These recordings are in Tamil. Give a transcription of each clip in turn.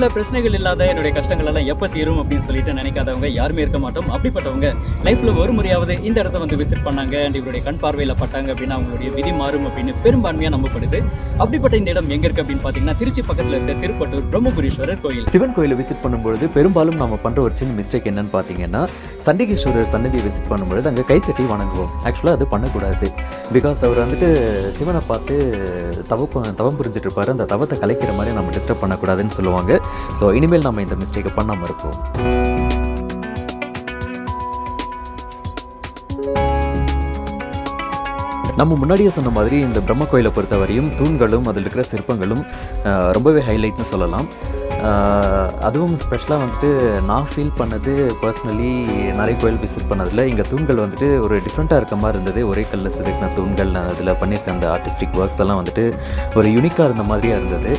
லைஃப்ல பிரச்சனைகள் இல்லாத என்னுடைய கஷ்டங்கள் எல்லாம் எப்போ தீரும் அப்படின்னு சொல்லிட்டு நினைக்காதவங்க யாருமே இருக்க மாட்டோம். அப்படிப்பட்டவங்க லைஃப்ல ஒரு முறையாவது இந்த இடத்த வந்து விசிட் பண்ணாங்க அண்ட் இவருடைய கண் பார்வையில் பட்டாங்க அப்படின்னா அவங்களுடைய விதி மாறும் அப்படின்னு பெரும்பான்மையாக நம்பப்படுது. அப்படிப்பட்ட இந்த இடம் எங்க இருக்கு அப்படின்னு பார்த்தீங்கன்னா திருச்சி பக்கத்தில் இருக்க திருப்பட்டூர் பிரம்மபுரீஸ்வரர் கோயில். சிவன் கோயிலை விசிட் பண்ணும்பொழுது பெரும்பாலும் நம்ம பண்ற ஒரு சின்ன மிஸ்டேக் என்னன்னு பார்த்தீங்கன்னா, சண்டிகேஸ்வரர் சன்னதியை விசிட் பண்ணும்பொழுது அங்கே கைத்தட்டி வணங்குவோம். ஆக்சுவலாக அது பண்ணக்கூடாது. பிகாஸ் அவர் வந்துட்டு சிவனை பார்த்து தவம் புரிஞ்சிட்டு இருப்பாரு. அந்த தவத்தை கலைக்கிற மாதிரி நம்ம டிஸ்டர்ப் பண்ணக்கூடாதுன்னு சொல்லுவாங்க. ஸோ இனிமேல் நம்ம இந்த மிஸ்டேக்கை பண்ணாமல் இருப்போம். நம்ம முன்னாடியே சொன்ன மாதிரி இந்த பிரம்ம கோயிலை பொறுத்தவரையும் தூண்களும் அதில் இருக்கிற சிற்பங்களும் ரொம்பவே ஹைலைட்னு சொல்லலாம். அதுவும் ஸ்பெஷலாக வந்துட்டு நான் ஃபீல் பண்ணது பர்சனலி நிறைய கோயில் விசிட் பண்ணதில் இங்கே தூண்கள் வந்துட்டு ஒரு டிஃப்ரெண்ட்டாக இருக்க மாதிரி இருந்தது. ஒரே கல்லில் செதுக்கின தூண்கள், அதில் பண்ணியிருக்க அந்த ஆர்டிஸ்டிக் ஒர்க்ஸ் எல்லாம் வந்துட்டு ஒரு யூனிக்காக இருந்த மாதிரியாக இருந்தது.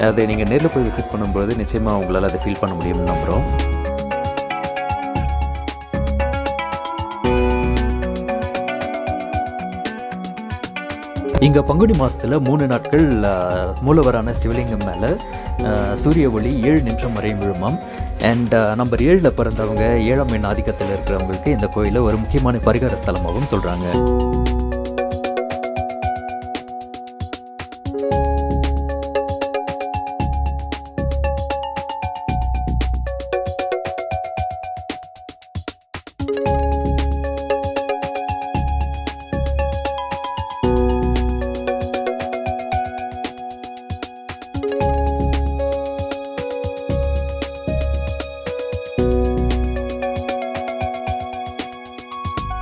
அதை நீங்கள் நேரில் போய் விசிட் பண்ணும்போது நிச்சயமாக உங்களால் அதை ஃபீல் பண்ண முடியும்னு நம்புகிறோம். இங்கே பங்குனி மாதத்தில் 3 நாட்கள் மூலவரான சிவலிங்கம் மேலே சூரிய ஒளி 7 நிமிஷம் வரை விழுமாம். அண்ட் நம்பர் 7ல் பிறந்தவங்க 7ஆம் எண் ஆதிக்கத்தில் இருக்கிறவங்களுக்கு இந்த கோயிலை ஒரு முக்கியமான பரிகார ஸ்தலமாகவும் சொல்கிறாங்க.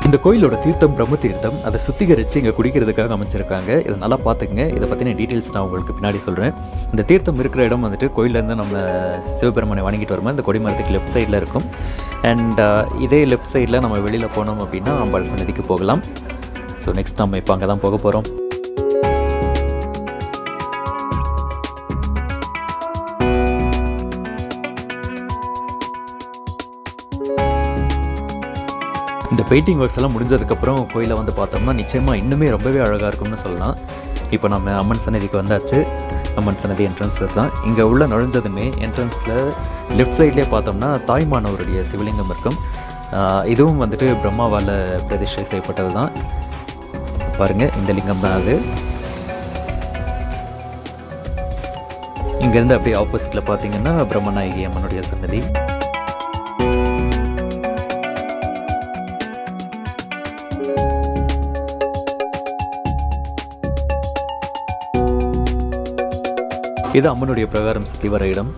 இந்த கோயிலோட தீர்த்தம் பிரம்ம தீர்த்தம். அதை சுத்திகரித்து இங்கே குடிக்கிறதுக்காக அமைச்சிருக்காங்க. இதை நல்லா பார்த்துக்குங்க. இதை பற்றின டீட்டெயில்ஸ் நான் உங்களுக்கு பின்னாடி சொல்கிறேன். இந்த தீர்த்தம் இருக்கிற இடம் வந்துட்டு கோயிலேருந்து நம்ம சிவபெருமானை வணங்கிட்டு வரும்போது இந்த கொடிமரத்துக்கு லெஃப்ட் சைடில் இருக்கும். அண்ட் இதே லெஃப்ட் சைடில் நம்ம வெளியில் போனோம் அப்படின்னா அம்பாள் சன்னதிக்கு போகலாம். ஸோ நெக்ஸ்ட் நம்ம இப்போ அங்கே தான் போக போகிறோம். இந்த பெயிண்டிங் ஒர்க்ஸ் எல்லாம் முடிஞ்சதுக்கப்புறம் கோயிலை வந்து பார்த்தோம்னா நிச்சயமாக இன்னுமே ரொம்பவே அழகாக இருக்கும்னு சொல்லலாம். இப்போ நம்ம அம்மன் சன்னதிக்கு வந்தாச்சு. அம்மன் சன்னதி என்ட்ரன்ஸ் தான். இங்கே உள்ள நுழைஞ்சதுமே என்ட்ரன்ஸில் லெஃப்ட் சைட்லேயே பார்த்தோம்னா தாய்மானவருடைய சிவலிங்கம் இருக்கும். இதுவும் வந்துட்டு பிரம்மாவால் பிரதிஷ்டை செய்யப்பட்டது தான். பாருங்கள், இந்த லிங்கம் தான் அது. இங்கேருந்து அப்படியே ஆப்போசிட்டில் பார்த்தீங்கன்னா பிரம்மநாயகி அம்மனுடைய சன்னதி. இது அம்மனுடைய பிரகாரம் சுற்றி வர இடம்.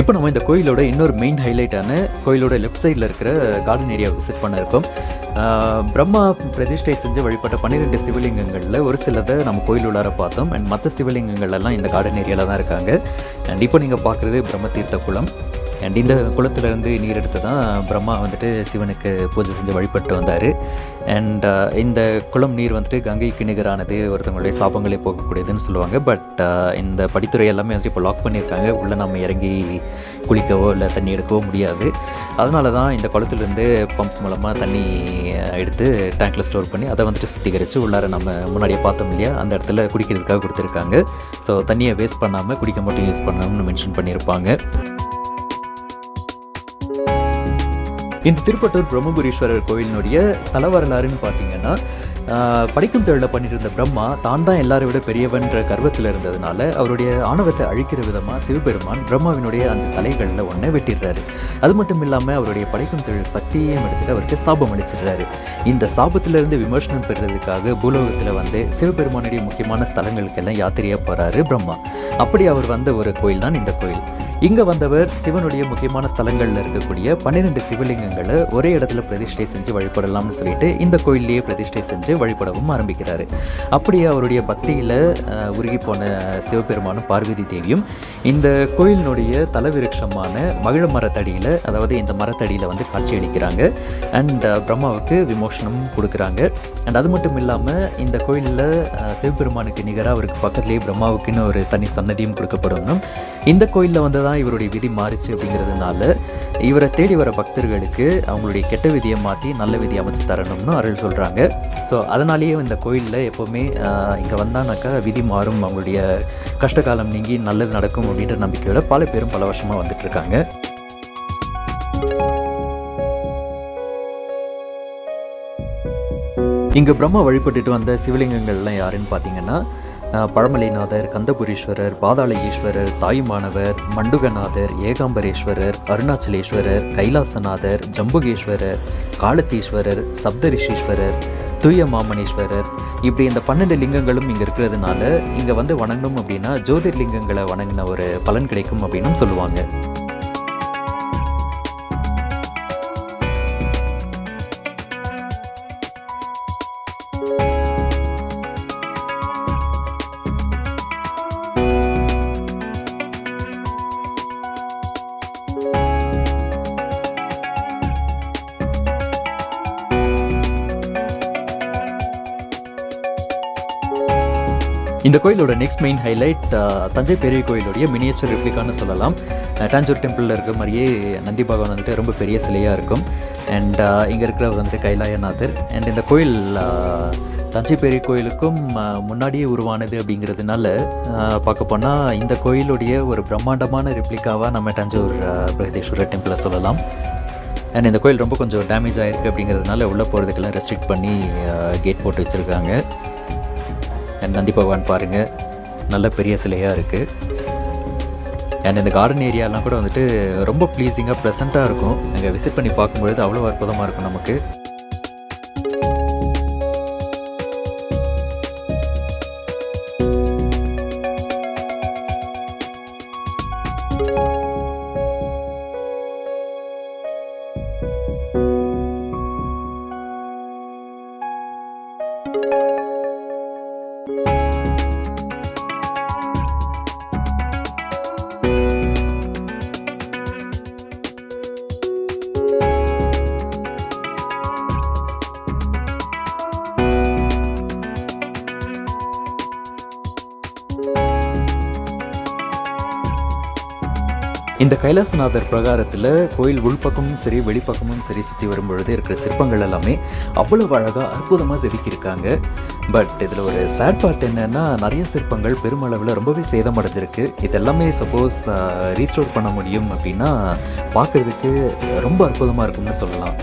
இப்போ நம்ம இந்த கோயிலோட இன்னொரு மெயின் ஹைலைட்டான கோயிலோட லெஃப்ட் சைடில் இருக்கிற கார்டன் ஏரியா விசிட் பண்ண இருக்கோம். பிரம்மா பிரதிஷ்டை செஞ்சு வழிபட்ட 12 சிவலிங்கங்களில் ஒரு சிலதை நம்ம கோயில் உள்ளார பார்த்தோம். அண்ட் மற்ற சிவலிங்கங்கள்லாம் இந்த கார்டன் ஏரியாவில் தான் இருக்காங்க. அண்ட் இப்போ நீங்கள் பார்க்குறது பிரம்ம தீர்த்த குளம். அண்ட் இந்த குளத்துலேருந்து நீர் எடுத்து தான் பிரம்மா வந்துட்டு சிவனுக்கு பூஜை செஞ்சு வழிபட்டு வந்தார். அண்ட் இந்த குளம் நீர் வந்துட்டு கங்கைக்கு நிகரானது, ஒருத்தவங்களுடைய சாபங்களே போகக்கூடியதுன்னு சொல்லுவாங்க. பட் இந்த படித்துறை எல்லாமே வந்துட்டு இப்போ லாக் பண்ணியிருக்காங்க. உள்ளே நம்ம இறங்கி குளிக்கவோ இல்லை தண்ணி எடுக்கவோ முடியாது. அதனால தான் இந்த குளத்துலேருந்து பம்ப் மூலமாக தண்ணி எடுத்து டேங்க்கில் ஸ்டோர் பண்ணி அதை வந்துட்டு சுத்திகரித்து உள்ளார நம்ம முன்னாடியே பார்த்தோம் இல்லையா, அந்த இடத்துல குடிக்கிறதுக்காக கொடுத்துருக்காங்க. ஸோ தண்ணியை வேஸ்ட் பண்ணாமல் குடிக்க மட்டும் யூஸ் பண்ணணும்னு மென்ஷன் பண்ணியிருப்பாங்க. இந்த திருப்பட்டூர் பிரம்மபுரீஸ்வரர் கோயிலினுடைய ஸ்தல வரலாறுன்னு பார்த்தீங்கன்னா, படிக்கும் தொழிலை பண்ணிட்டு இருந்த பிரம்மா தான் எல்லாரை விட பெரியவன்ற கர்வத்தில் இருந்ததுனால அவருடைய ஆணவத்தை அழிக்கிற விதமாக சிவபெருமான் பிரம்மாவினுடைய அந்த தலைகளில் ஒன்றை வெட்டிடுறாரு. அது மட்டும் இல்லாமல் அவருடைய படிக்கும் தொழில் சக்தியையும் எடுத்துட்டு அவருக்கு சாபம் அளிச்சிடுறாரு. இந்த சாபத்திலிருந்து விமர்சனம் பெறுறதுக்காக பூலோகத்தில் வந்து சிவபெருமானுடைய முக்கியமான ஸ்தலங்களுக்கெல்லாம் யாத்திரையாக போகிறாரு பிரம்மா. அப்படி அவர் வந்த ஒரு கோயில் தான் இந்த கோயில். இங்கே வந்தவர் சிவனுடைய முக்கியமான ஸ்தலங்களில் இருக்கக்கூடிய 12 சிவலிங்கங்களை ஒரே இடத்துல பிரதிஷ்டை செஞ்சு வழிபடலாம்னு சொல்லிட்டு இந்த கோயிலேயே பிரதிஷ்டை செஞ்சு வழிபடவும் ஆரம்பிக்கிறாரு. அப்படியே அவருடைய பக்தியில் உருகி போன சிவபெருமானும் பார்வதி தேவியும் இந்த கோயிலினுடைய தலவிருட்சமான மகிழ மரத்தடியில், அதாவது இந்த மரத்தடியில் வந்து காட்சியளிக்கிறாங்க. அண்ட் பிரம்மாவுக்கு விமோசனம் கொடுக்குறாங்க. அண்ட் அது மட்டும் இல்லாமல் இந்த கோயிலில் சிவபெருமானுக்கு நிகராக அவருக்கு பக்கத்துலேயே பிரம்மாவுக்குன்னு ஒரு தனி சன்னதியும் கொடுக்கப்படணும். இந்த கோயிலில் வந்து தான் இவருடைய விதி மாறிச்சு அப்படிங்கிறதுனால இவரை தேடி வர பக்தர்களுக்கு அவங்களுடைய கெட்ட விதியை மாற்றி நல்ல விதி அமைச்சு தரணும்னு அருள் சொல்கிறாங்க. ஸோ அதனாலேயே இந்த கோயிலில் எப்போவுமே இங்கே வந்தானாக்கா விதி மாறும், அவங்களுடைய கஷ்டகாலம் நீங்கி நல்லது நடக்கும் அப்படின்ற நம்பிக்கையோட பல பேரும் பல வருஷமாக வந்துட்டுருக்காங்க. இங்கே பிரம்மா வழிபட்டுட்டு வந்த சிவலிங்கங்கள்லாம் யாருன்னு பார்த்தீங்கன்னா பழமலைநாதர், கந்தபுரீஸ்வரர், பாதாள ஈஸ்வரர், தாயுமானவர், மண்டுகநாதர், ஏகாம்பரேஸ்வரர், அருணாச்சலேஸ்வரர், கைலாசநாதர், ஜம்புகேஸ்வரர், காலத்தீஸ்வரர், சப்தரிஷீஸ்வரர், தூய மாமனேஸ்வரர், இப்படி இந்த 12 லிங்கங்களும் இங்கே இருக்கிறதுனால இங்கே வந்து வணங்கணும் அப்படின்னா ஜோதிர்லிங்கங்களை வணங்கின ஒரு பலன் கிடைக்கும் அப்படின்னு சொல்லுவாங்க. இந்த கோயிலோட நெக்ஸ்ட் மெயின் ஹைலைட் தஞ்சை பெரிய கோயிலுடைய மினியேச்சர் ரெப்ளிகான்னு சொல்லலாம். டாஞ்சூர் டெம்பிளில் இருக்கிற மாதிரியே நந்தி பகவான் வந்துட்டு ரொம்ப பெரிய சிலையாக இருக்கும். அண்ட் இங்கே இருக்கிறவர் வந்துட்டு கைலாயநாதர். அண்ட் இந்த கோயில் தஞ்சை பெரிய கோயிலுக்கும் முன்னாடியே உருவானது அப்படிங்கிறதுனால பார்க்க போனால் இந்த கோயிலுடைய ஒரு பிரம்மாண்டமான ரெப்ளிகாவாக நம்ம தஞ்சூர் பிரகதீஸ்வரர் டெம்பிளை சொல்லலாம். அண்ட் இந்த கோயில் ரொம்ப கொஞ்சம் டேமேஜ் ஆகிருக்கு அப்படிங்கிறதுனால உள்ளே போகிறதுக்கெல்லாம் ரெஸ்ட்ரிக்ட் பண்ணி கேட் போட்டு வச்சுருக்காங்க. நந்தி பகவான் பாருங்கள், நல்ல பெரிய சிலையாக இருக்குது. அண்ட் இந்த கார்டன் ஏரியாலாம் கூட வந்துட்டு ரொம்ப ப்ளீஸிங்காக ப்ளசண்ட்டாக இருக்கும். அங்கே விசிட் பண்ணி பார்க்கும்பொழுது அவ்வளோ அற்புதமாக இருக்கும் நமக்கு. இந்த கைலாசநாதர் பிரகாரத்தில் கோயில் உள்பக்கமும் சரி வெளிப்பக்கமும் சரி சுற்றி வரும்பொழுது இருக்கிற சிற்பங்கள் எல்லாமே அவ்வளவு அழகாக அற்புதமாக செதுக்கியிருக்காங்க. பட் இதில் ஒரு சேட் பார்ட் என்னென்னா நிறைய சிற்பங்கள் பெருமளவில் ரொம்பவே சேதமடைஞ்சிருக்கு. இதெல்லாமே சப்போஸ் ரீஸ்டோர் பண்ண முடியும் அப்படின்னா பார்க்குறதுக்கு ரொம்ப அற்புதமாக இருக்கும்னு சொல்லலாம்.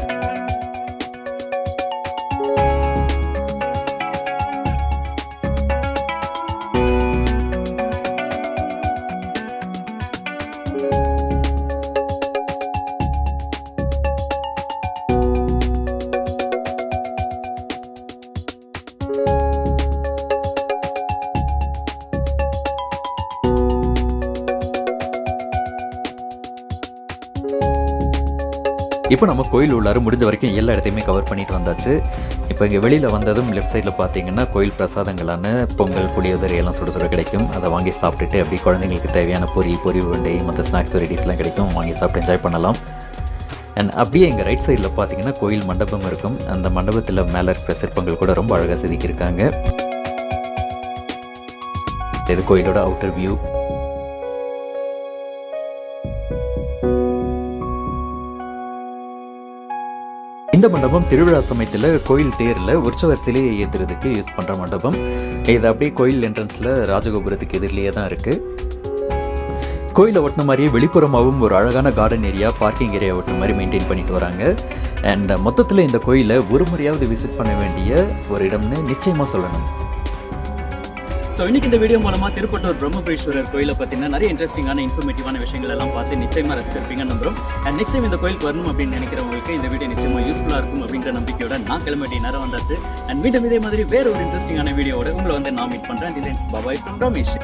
இப்போ நம்ம கோயில் உள்ளார முடிஞ்ச வரைக்கும் எல்லா இடத்தையுமே கவர் பண்ணிட்டு வந்தாச்சு. இப்போ இங்கே வெளியில் வந்ததும் லெஃப்ட் சைடில் பார்த்தீங்கன்னா கோயில் பிரசாதங்களான பொங்கல், புளியோதரை எல்லாம் சுட சுட கிடைக்கும். அதை வாங்கி சாப்பிட்டுட்டு அப்படி குழந்தைங்களுக்கு தேவையான பொரி உருண்டை மற்ற ஸ்நாக்ஸ் வெரைட்டிஸ்லாம் கிடைக்கும். வாங்கி சாப்பிட்டு என்ஜாய் பண்ணலாம். அண்ட் அப்படியே எங்கள் ரைட் சைடில் பார்த்தீங்கன்னா கோயில் மண்டபம் இருக்கும். அந்த மண்டபத்தில் மேலே இருக்கிற சிற்பங்கள் கூட ரொம்ப அழகாக செதுக்கியிருக்காங்க. இது கோயிலோட அவுட்டர் வியூ. இந்த மண்டபம் திருவிழா சமயத்தில் கோயில் தேரில் உற்சவர் சிலையை ஏற்றுறதுக்கு யூஸ் பண்ணுற மண்டபம். இது அப்படியே கோயில் என்ட்ரன்ஸில் ராஜகோபுரத்துக்கு எதிரிலேயே தான் இருக்குது. கோயிலை ஒட்டின மாதிரியே வெளிப்புறமாகவும் ஒரு அழகான கார்டன் ஏரியா, பார்க்கிங் ஏரியா ஒட்டின மாதிரி மெயின்டைன் பண்ணிட்டு வராங்க. அண்ட் மொத்தத்தில் இந்த கோயிலை ஒரு முறையாவது விசிட் பண்ண வேண்டிய ஒரு இடம்னு நிச்சயமாக சொல்லணும். ஸோ இன்னைக்கு இந்த வீடியோ மூலமாக திருப்பட்டூர் பிரம்மபுரீஸ்வரர் கோயிலை பார்த்தீங்கன்னா நிறைய இன்ட்ரெஸ்டிங்கான இன்ஃபர்மேட்டிவான விஷயங்கள் எல்லாம் பார்த்து நிச்சயமாக ரசிச்சிருப்பீங்கன்னு நம்புறோம். அண்ட் நெக்ஸ்ட் டைம் இந்த கோயிலுக்கு வரணும் அப்படின்னு நினைக்கிறவங்களுக்கு இந்த வீடியோ நிச்சயமாக யூஸ்ஃபுல்லாக இருக்கும் அப்படின்ற நம்பிக்கையோட நான் கிளம்பிட்டு நேரம் வந்தாச்சு. அண்ட் மீண்டும் இதே மாதிரி வேற ஒரு இன்ட்ரெஸ்டிங்கான வீடியோட உங்களை வந்து நான் மீட் பண்ணுறேன். பாபாய் ஃப்ரம் ரமேஷ்.